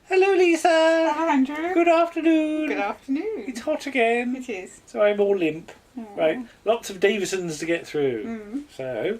Hello, Lisa. Hello, Andrew. Good afternoon. Good afternoon. It's hot again. It is. So I'm all limp. Oh. Right. Lots of Davisons to get through. So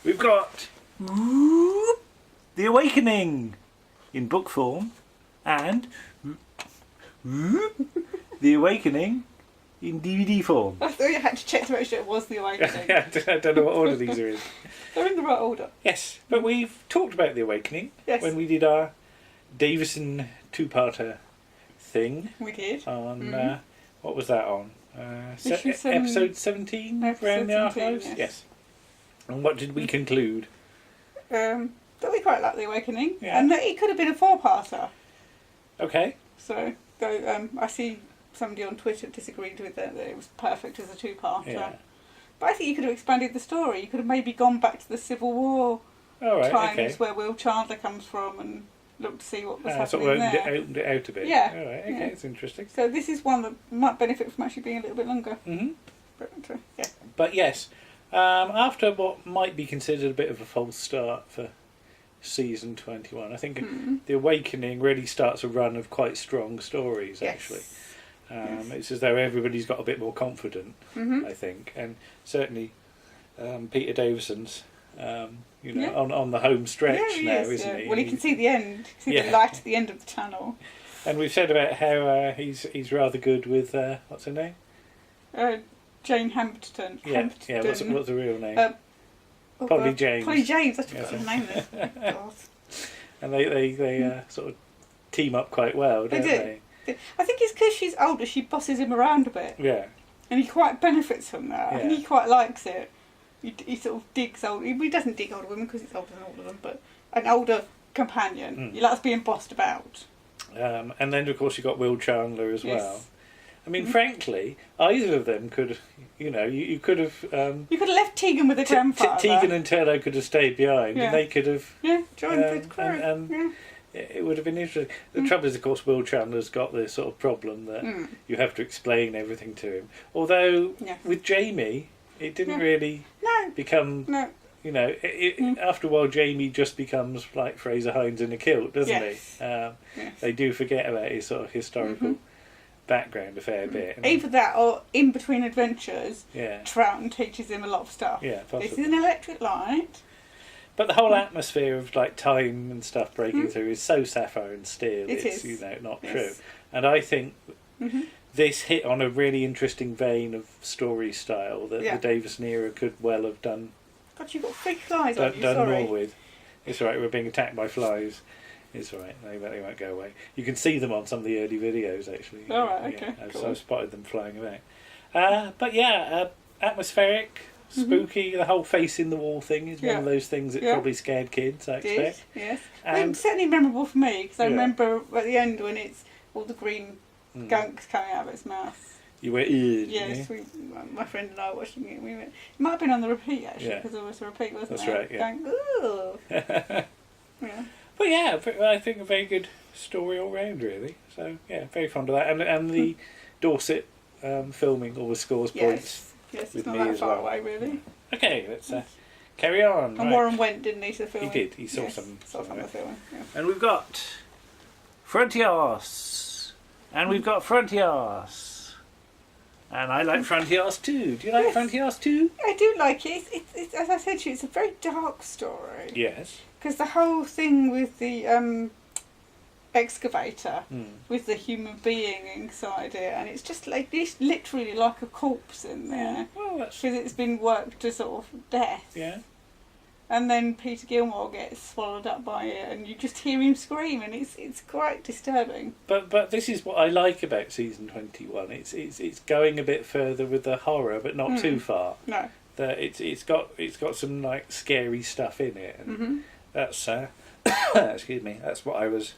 we've got The Awakening in book form and The Awakening in DVD form. I thought you had to check to make sure it was The Awakening. I don't know what order these are in. They're in the right order. Yes, but we've talked about The Awakening when we did our Davison two-parter thing. We did. On, what was that on? Episode 17? Episode Around the 17, Archives? yes. And what did we conclude? That we quite like The Awakening. Yeah. And that it could have been a four-parter. Okay. So, though, I see somebody on Twitter disagreed with that it was perfect as a two-parter. Yeah. But I think you could have expanded the story. You could have maybe gone back to the Civil War times where Will Chandler comes from and looked to see what was happening sort of there. opened it out a bit. Yeah. All right, okay, it's interesting. So this is one that might benefit from actually being a little bit longer. But yes, after what might be considered a bit of a false start for season 21, I think The Awakening really starts a run of quite strong stories, actually. It's as though everybody's got a bit more confident, I think. And certainly Peter Davison's on the home stretch isn't he? Well, he can see the end. He can see the light at the end of the tunnel. And we've said about how he's rather good with what's her name? Jane Hampton. Yeah. What's the real name? Polly James. Polly James. That's what her name is. God. And they sort of team up quite well, don't they? I think it's because she's older. She bosses him around a bit. Yeah. And he quite benefits from that. I think he quite likes it. He sort of digs old. He doesn't dig older women because he's older than all of them, but an older companion. He likes being bossed about. And then of course you got Will Chandler as well. I mean, frankly, either of them could, you could have. You could have left Tegan with her grandfather. Tegan and Tello could have stayed behind, and they could have. Joined the crew. And it would have been interesting. The trouble is, of course, Will Chandler's got this sort of problem that you have to explain everything to him. Although with Jamie, it didn't really become. No. After a while, Jamie just becomes like Fraser Hines in a kilt, doesn't he? They do forget about his sort of historical background a fair bit. Either that or in between adventures, Troughton teaches him a lot of stuff. Yeah, possibly. This is an electric light. But the whole atmosphere of like time and stuff breaking through is so sapphire and steel. It's not true. And I think this hit on a really interesting vein of story style that the Davison era could well have done. God, you've got big flies on you, done more with. It's all right, we're being attacked by flies. It's all right, they won't go away. You can see them on some of the early videos, actually. All right, okay. I've spotted them flying about. But atmospheric, spooky. The whole face in the wall thing is one of those things that probably scared kids, I expect. Yes. And certainly memorable for me, because I remember at the end when it's all the green gunks coming out of its mouth. You were eared. Yes, my friend and I were watching it. It might have been on the repeat, actually, because it was a repeat, wasn't it? That's right, Going, ooh. But I think a very good story all round, really. So, very fond of that. And the Dorset filming always scores points. Yes, it's not that far away, really. Okay, let's carry on. And Warren went, didn't he, to the film? He did. He saw some of the film. Yeah. And we've got Frontios. And we've got Frontios. And I like Frontios too. Do you like Frontios too? I do like it. It's as I said to you, it's a very dark story. Yes. Because the whole thing with the excavator, with the human being inside it, and it's just like it's literally like a corpse in there. Well, because it's been worked to sort of death. Yeah. And then Peter Gilmore gets swallowed up by it, and you just hear him scream, and it's quite disturbing. But this is what I like about season 21. It's going a bit further with the horror, but not too far. No. That it's got some like scary stuff in it, and that's excuse me. That's what I was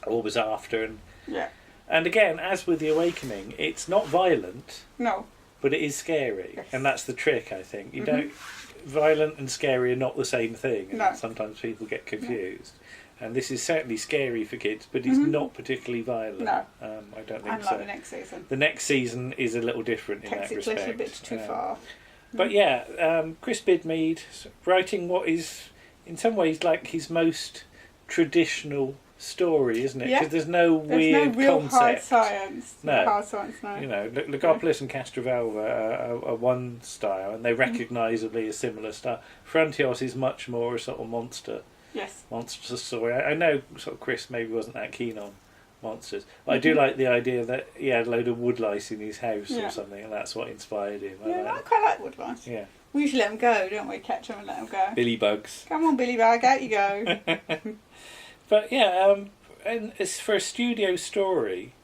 always after, and again, as with The Awakening, it's not violent. No. But it is scary, and that's the trick. I think you don't. Violent and scary are not the same thing, and sometimes people get confused. And this is certainly scary for kids, but it's not particularly violent. No, I don't think so. Unlike the next season. The next season is a little different in that respect. Takes it a bit too far. But Chris Bidmead writing what is in some ways like his most traditional story, isn't it? Yeah. Because there's no weird There's no real concept. hard science. No. Hard science, no. You know, Legopolis and Castrovalva are one style, and they're recognisably a similar style. Frontios is much more a sort of monster story. I know sort of Chris maybe wasn't that keen on monsters, but I do like the idea that he had a load of woodlice in his house or something, and that's what inspired him. I quite like woodlice. Yeah. We usually let them go, don't we? Catch them and let them go. Billy bugs. Come on, Billy Bug, out you go. But yeah, and as for a studio story,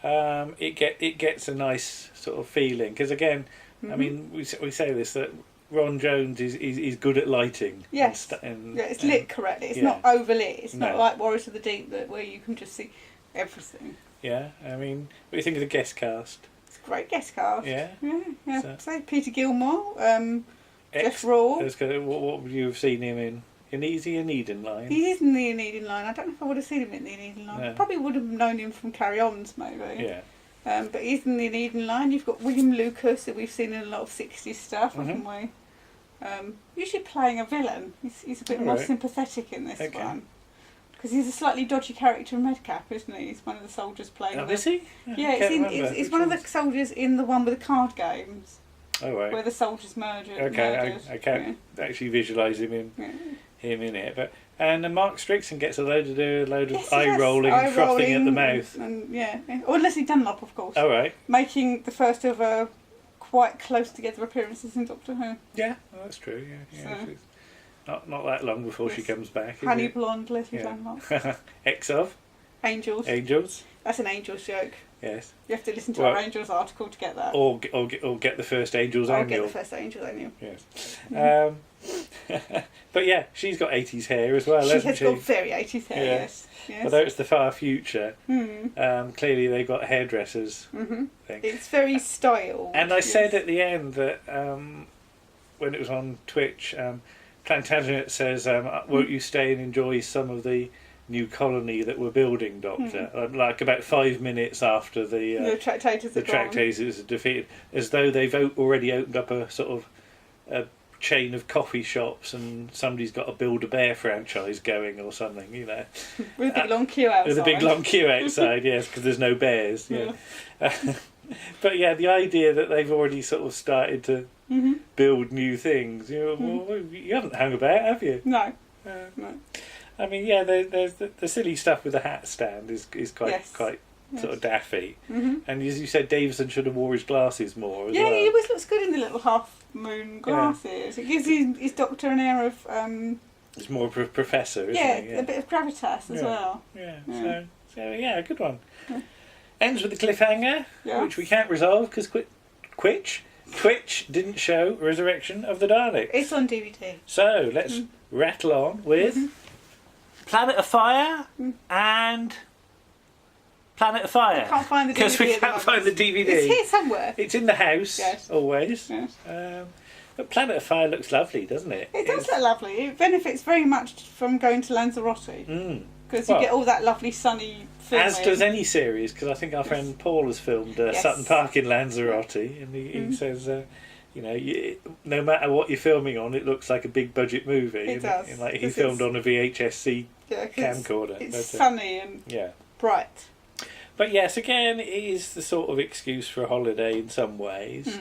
it gets a nice sort of feeling, because again, I mean, we say this, that Ron Jones is good at lighting. Yes. It's lit correctly. It's not overlit. It's not like Warriors of the Deep where you can just see everything. Yeah, I mean, what do you think of the guest cast? It's a great guest cast. Yeah. So Peter Gilmore, Jeff Raw. What would you have seen him in? In Easy and Eden Line? He is in the Eden Line. I don't know if I would have seen him in the Eden Line. No. I probably would have known him from Carry Ons, maybe. Yeah. But he's in the Eden Line. You've got William Lucas, that we've seen in a lot of 60s stuff, haven't we? Usually playing a villain. He's a bit more sympathetic in this one. Because he's a slightly dodgy character in Redcap, isn't he? He's one of the soldiers playing. Oh, is he? Yeah, it's one of the soldiers in the one with the card games. Oh, right. Where the soldiers murdered. Okay, I can't actually visualise him in it, but Mark Strickson gets a load of eye rolling and frothing at the mouth. And or Leslie Dunlop, of course. Oh, right. Making the first of quite close together appearances in Doctor Who. Yeah, well, that's true. Yeah. So, not that long before she comes back. Honey blonde Leslie Dunlop. Ex of Angels. That's an Angels joke. Yes. You have to listen to our Angels article to get that. Or get the first Angels annual. Get the first Angels annual. Yes. But yeah, she's got 80s hair as well, hasn't she? She has got very 80s hair, yes. Although it's the far future, clearly they've got hairdressers. It's very styled. And I said at the end that when it was on Twitch, Plantagenet says, won't you stay and enjoy some of the new colony that we're building, Doctor? Like about 5 minutes after the Tractators are defeated, as though they've already opened up a sort of a chain of coffee shops and somebody's got a Build-A-Bear franchise going or something, you know. With a big long queue outside. With a big long queue outside, yes, because there's no bears. Yeah. But yeah, the idea that they've already sort of started to build new things, you know, well, you haven't hung about, have you? No. No. I mean, yeah, there's the silly stuff with the hat stand is quite sort of daffy. And as you said, Davison should have wore his glasses more as well. Yeah, he always looks good in the little half-moon glasses. It gives his Doctor an air of... It's more of a professor, isn't he? Yeah, a bit of gravitas as well. Yeah. So a good one. Ends with the cliffhanger, which we can't resolve because Twitch didn't show Resurrection of the Daleks. It's on DVD. So let's rattle on with Planet of Fire and Planet of Fire. I can't find the DVD because we can't find the DVD. It's here somewhere. It's in the house, always. Yes. But Planet of Fire looks lovely, doesn't it? It does look lovely. It benefits very much from going to Lanzarote. Because you get all that lovely sunny filming. As does any series, because I think our friend Paul has filmed Sutton Park in Lanzarote, and he says, you know, no matter what you're filming on, it looks like a big budget movie. It does. Like he filmed on a VHS-C camcorder. It's sunny and bright. But yes, again, it is the sort of excuse for a holiday in some ways.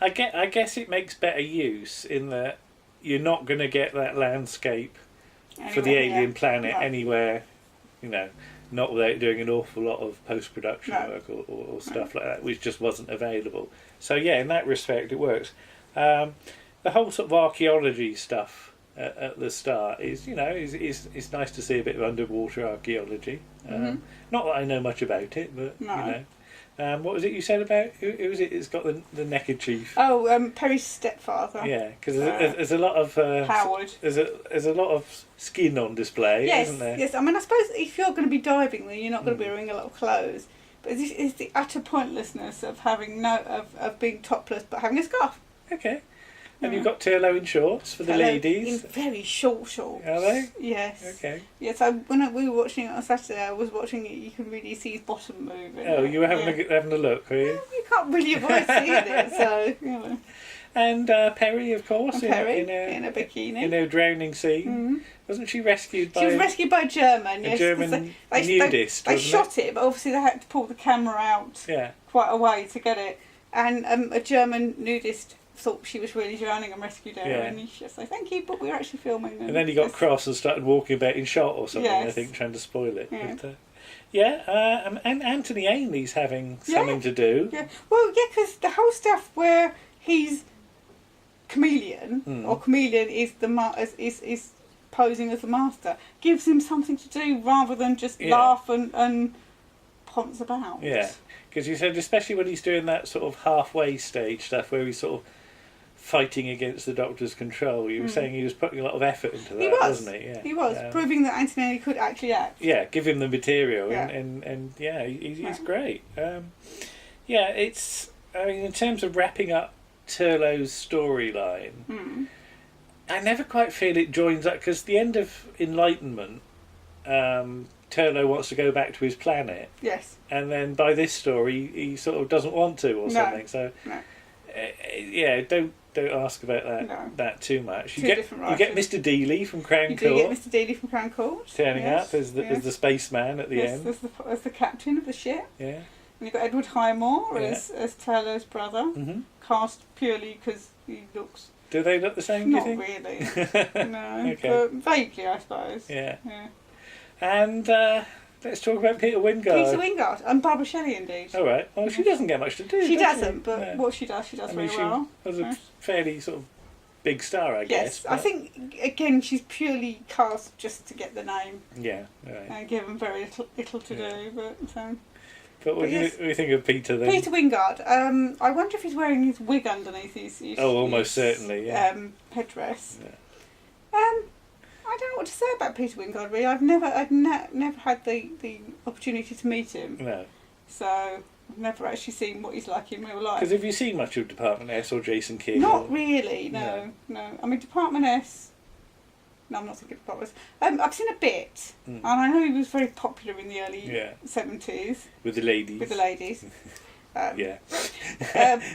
I guess it makes better use in that you're not going to get that landscape for the alien planet anywhere, you know, not without doing an awful lot of post-production work or stuff like that, which just wasn't available. So yeah, in that respect, it works. The whole sort of archaeology stuff at the start is, you know, is nice to see a bit of underwater archaeology. Not that I know much about it, but you know. What was it you said about who was it? It's got the neckerchief. Oh, Perry's stepfather. Yeah, because there's a lot of Howard. There's a lot of skin on display, isn't there? Yes. I mean, I suppose if you're going to be diving, then you're not going to be wearing a lot of clothes. But this is the utter pointlessness of having of being topless but having a scarf. Okay. And you've got Turlo in shorts for the ladies. In very short shorts. Are they? Yes. Okay. Yes, when we were watching it on Saturday, I was watching it, you can really see his bottom moving. Oh, you were having a look, were you? Well, you can't really avoid seeing it, so, you know. And Perry, of course, in a bikini. In a drowning scene. Mm-hmm. Wasn't she rescued by... She was rescued by a German, yes. A German nudist, They shot it, but obviously they had to pull the camera out quite a way to get it. And a German nudist thought she was really drowning and rescued her, and he just said, thank you, but we're actually filming. And then he got cross and started walking about in shot or something, I think, trying to spoil it. Yeah. But, and Anthony Ainley's having something to do. Yeah, well, because the whole stuff where he's chameleon, or chameleon is is posing as the master, gives him something to do rather than just laugh and ponce about. Yeah, because you said, especially when he's doing that sort of halfway stage stuff where he's sort of fighting against the Doctor's control, you were saying he was putting a lot of effort into that, wasn't he? Yeah. He was, proving that Anthony could actually act. Yeah, give him the material, and he's great. It's, I mean, in terms of wrapping up Turlough's storyline, I never quite feel it joins up, because the end of Enlightenment, Turlough wants to go back to his planet. Yes. And then by this story, he sort of doesn't want to, or something. So, don't ask about that too much. You get Mr. Dealey from Crown Court. You do get Mr. Dealey from Crown Court. Turning up as the spaceman at the end. As the captain of the ship. Yeah. And you've got Edward Highmore as Turlough's brother, cast purely because he looks... Do they look the same, do you think? Not really. No. Okay. But vaguely, I suppose. Yeah. And let's talk about Peter Wingard. Peter Wingard. And Barbara Shelley, indeed. All right. Well, she doesn't get much to do, She doesn't, but what she does very well. She was a fairly sort of big star, I guess. Yes. I think, again, she's purely cast just to get the name. Yeah. Right. And given very little to do, but... But what do you think of Peter then? Peter Wingard. I wonder if he's wearing his wig underneath his almost certainly, headdress. Yeah. I don't know what to say about Peter Wingard, really. I've never had the opportunity to meet him. No. So I've never actually seen what he's like in real life. Because have you seen much of Department S or Jason Kidd? Not really, no. I mean, Department S... No, I'm not thinking of Department S. I've seen a bit, and I know he was very popular in the early 70s. With the ladies.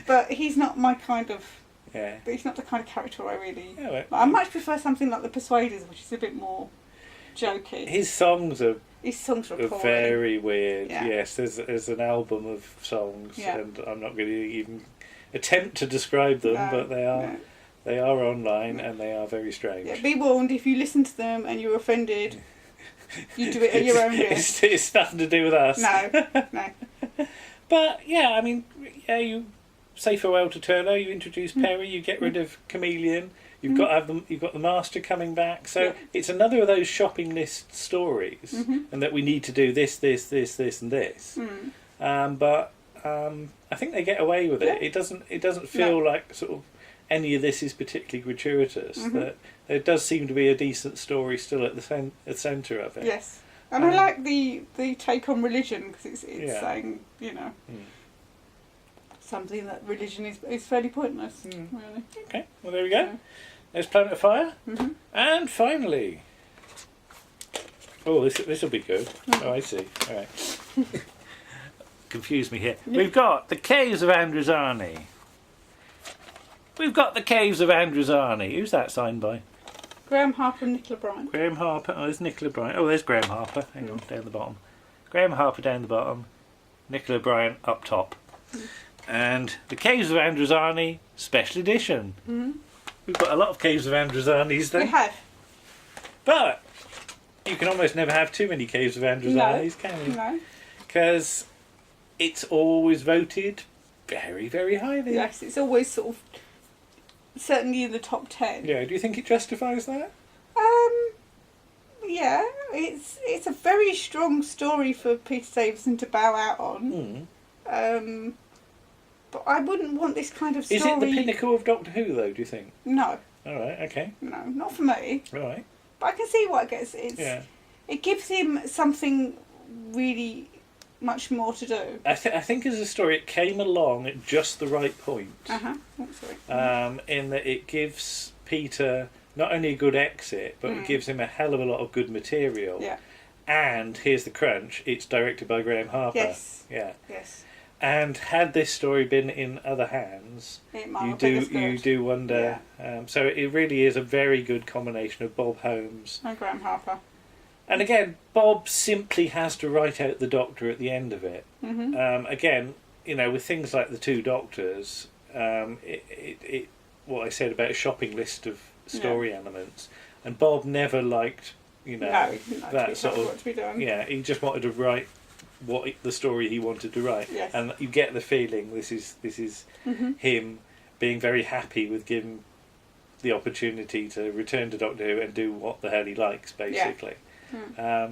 But he's not my kind of... Yeah. But he's not the kind of character I really... I much prefer something like The Persuaders, which is a bit more jokey. His songs are appalling. very weird. Yeah. Yes, there's an album of songs, and I'm not going to even attempt to describe them, but they are... They are online and they are very strange. Yeah, be warned, if you listen to them and you're offended, you do it at your own risk. It's nothing to do with us. No. But, I mean, you say farewell to Turlough, you introduce Perry, you get rid of Chameleon, you've got the Master coming back. So it's another of those shopping list stories, and that we need to do this, and this. But I think they get away with it. It doesn't feel like sort of any of this is particularly gratuitous. That there does seem to be a decent story still at the centre of it. Yes, and I like the take on religion, because it's saying, something that religion is fairly pointless, really. Okay, well there we go. There's Planet of Fire. And finally... Oh, this will be good. Oh, I see. All right. Confuse me here. We've got The Caves of Androzani. Who's that signed by? Graham Harper and Nicola Bryant. Graham Harper. Oh, there's Nicola Bryant. Oh, there's Graham Harper. Hang on, down the bottom. Graham Harper down the bottom. Nicola Bryant up top. And The Caves of Androzani Special Edition. We've got a lot of Caves of Androzanis then. We have. But you can almost never have too many Caves of Androzanis, can you? No. Because it's always voted very, very highly. Yes, it's always sort of... certainly in the top 10. Yeah, do you think it justifies that? Yeah, it's a very strong story for Peter Davison to bow out on. But I wouldn't want this kind of story... Is it the pinnacle of Doctor Who, though, do you think? No. All right, okay. No, not for me. All right. But I can see what it gets. It gives him something really much more to do. I think as a story, it came along at just the right point. In that it gives Peter not only a good exit, but it gives him a hell of a lot of good material. Yeah. And here's the crunch: it's directed by Graham Harper. Yes. Yeah. Yes. And had this story been in other hands, you do wonder. Yeah. So it really is a very good combination of Bob Holmes and Graham Harper. And again, Bob simply has to write out the Doctor at the end of it. Mm-hmm. Again, with things like the two Doctors, what I said about a shopping list of story elements, and Bob never liked, that sort of. To be done. Yeah, he just wanted to write the story he wanted to write, and you get the feeling this is mm-hmm. him being very happy with giving the opportunity to return to Doctor Who and do what the hell he likes, basically. Yeah.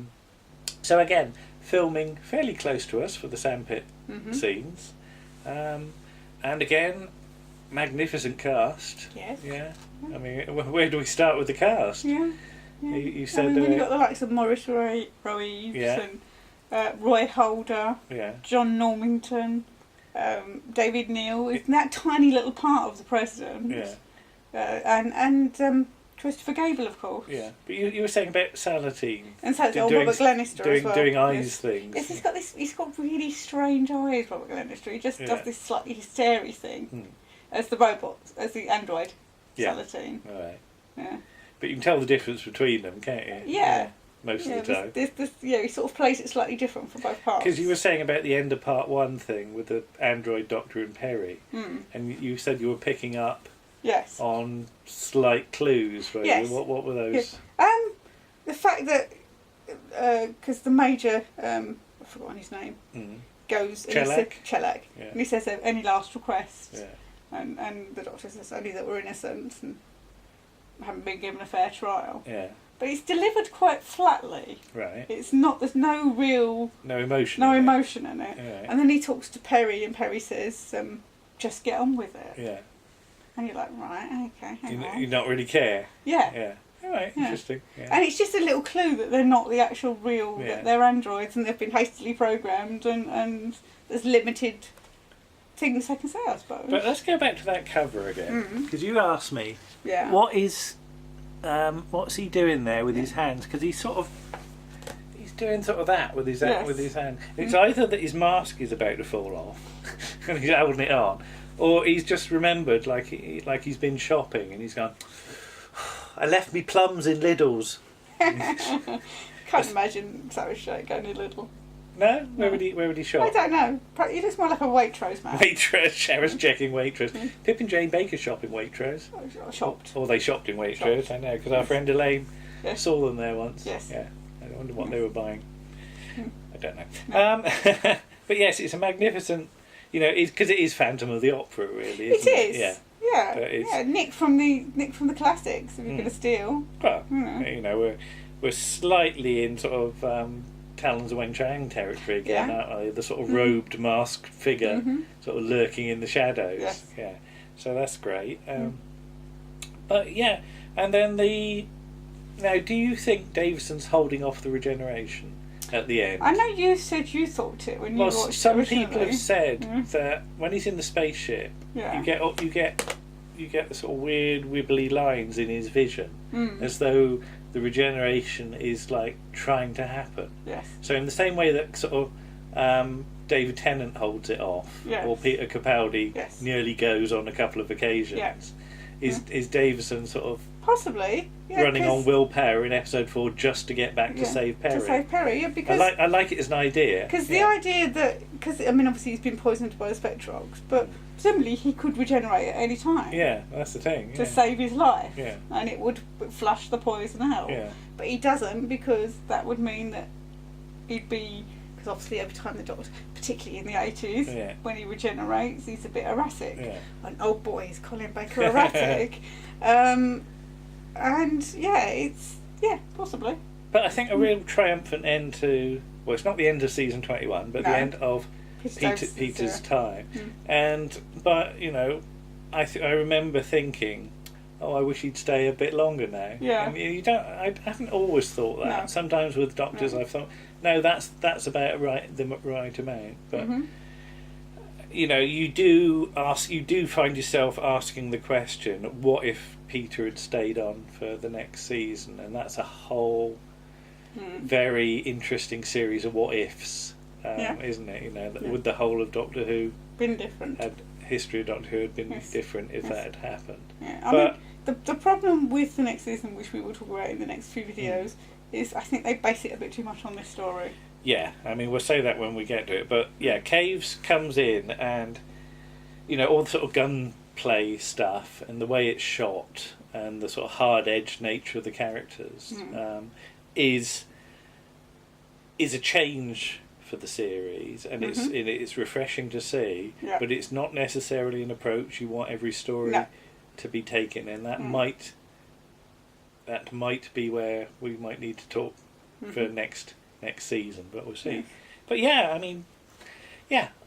So again, filming fairly close to us for the sandpit mm-hmm. scenes, and again, magnificent cast. Yes. Yeah. I mean, where do we start with the cast? Yeah. You said when you've got the likes of Maurice Roeves and Roy Holder, John Normington, David Neal, is that tiny little part of the President. And Christopher Gable, of course. Yeah, but you were saying about Salatine. And so Robert Glenister as well. Doing eyes things. Yes, he's got really strange eyes, Robert Glenister. He just does this slightly hysterical thing as the robot, as the android, Salatine. All right. Yeah. But you can tell the difference between them, can't you? Yeah. Most of the time. He sort of plays it slightly different for both parts. Because you were saying about the end of part 1 thing with the android Doctor and Perry, and you said you were picking up on slight clues, right? Yes. What were those? Yeah. The fact that because the Major, I've forgotten his name, goes Chelak, and he says any last requests, and the Doctor says only that we're innocent and haven't been given a fair trial. Yeah. But it's delivered quite flatly. Right. It's not. There's no real. No emotion. No emotion in it. Right. And then he talks to Perry, and Perry says, "Just get on with it." Yeah. And you're like, right, okay, hang on. You not really care. Yeah. Yeah. All right. Yeah. Interesting. Yeah. And it's just a little clue that they're not the actual real. That they're androids and they've been hastily programmed, and there's limited things they can say, I suppose. But let's go back to that cover again, because you asked me, what's he doing there with his hands? Because he's doing sort of that with his hand. It's either that his mask is about to fall off and he's holding it on, or he's just remembered like he's been shopping and he's gone, I left me plums in Lidl's. Can't imagine Savage Jake going in Lidl. No? Where would he shop? I don't know. He looks more like a Waitrose man. Waitrose, Sheriff's checking Waitrose. Pip and Jane Baker shop in Waitrose. Shopped. Or they shopped in Waitrose, I know, because our friend Elaine saw them there once. Yes. Yeah. I wonder what they were buying. I don't know. No. But yes, it's a magnificent, because it is Phantom of the Opera, really, isn't it? It is. Yeah. Yeah. Nick from the classics, if you're going to steal. Well, we're slightly in sort of Talons of Wen Chang territory again, aren't we? The sort of robed, masked figure sort of lurking in the shadows. Yes. Yeah. So that's great. But and then now, do you think Davison's holding off the regeneration at the end? I know you said you thought it when you watched it some originally. people have said that when he's in the spaceship, you get the sort of weird wibbly lines in his vision, as though the regeneration is like trying to happen. Yes. So in the same way that sort of David Tennant holds it off, or Peter Capaldi nearly goes on a couple of occasions, is Davison sort of possibly running on willpower in episode 4 just to get back to save Perry? To save Perry, because I like it as an idea. Because the idea that obviously he's been poisoned by the Spectrogs, but presumably he could regenerate at any time. Yeah, that's the thing. To save his life. Yeah. And it would flush the poison out. Yeah. But he doesn't, because that would mean that he'd be. Because obviously every time the Doctor, particularly in the 80s, when he regenerates, he's a bit erratic. Yeah. And oh boy, is Colin Baker erratic. It's possibly. But I think a real triumphant end to, well, it's not the end of season 21, but the end of Peter's time. But I remember thinking, I wish he'd stay a bit longer now. Yeah. And I haven't always thought that. No. Sometimes with Doctors I've thought, no, that's about the right amount. But you do find yourself asking the question, what if Peter had stayed on for the next season? And that's a whole very interesting series of what ifs. isn't it? You know, would the whole of Doctor Who been different? Had history of Doctor Who had been different if that had happened? Yeah, I mean, the problem with the next season, which we will talk about in the next few videos, is I think they base it a bit too much on this story. Yeah, I mean, we'll say that when we get to it, but yeah, Caves comes in and, you know, all the sort of gunplay stuff and the way it's shot and the sort of hard-edged nature of the characters is a change for the series, and it's refreshing to see, but it's not necessarily an approach you want every story to be taken, and that might be where we might need to talk for next season, but we'll see. But yeah, I mean,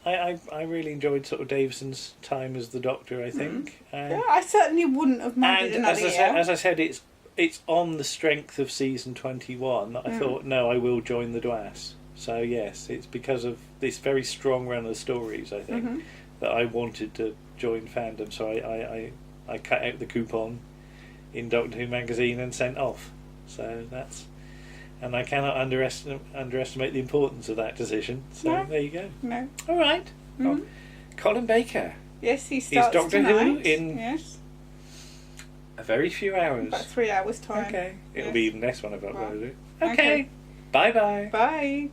I really enjoyed sort of Davison's time as the Doctor, I think. I certainly wouldn't have minded another year. As I said, it's on the strength of season 21 that I thought, no, I will join the DWAS. So yes, it's because of this very strong run of stories, I think, that I wanted to join fandom. So I cut out the coupon in Doctor Who magazine and sent off. So that's, and I cannot underestimate the importance of that decision. So there you go. No. All right. Well, Colin Baker. Yes, he starts Doctor tonight. Who in a very few hours. About 3 hours time. Okay. It'll be even less when I've uploaded it. Okay. Bye-bye. Bye.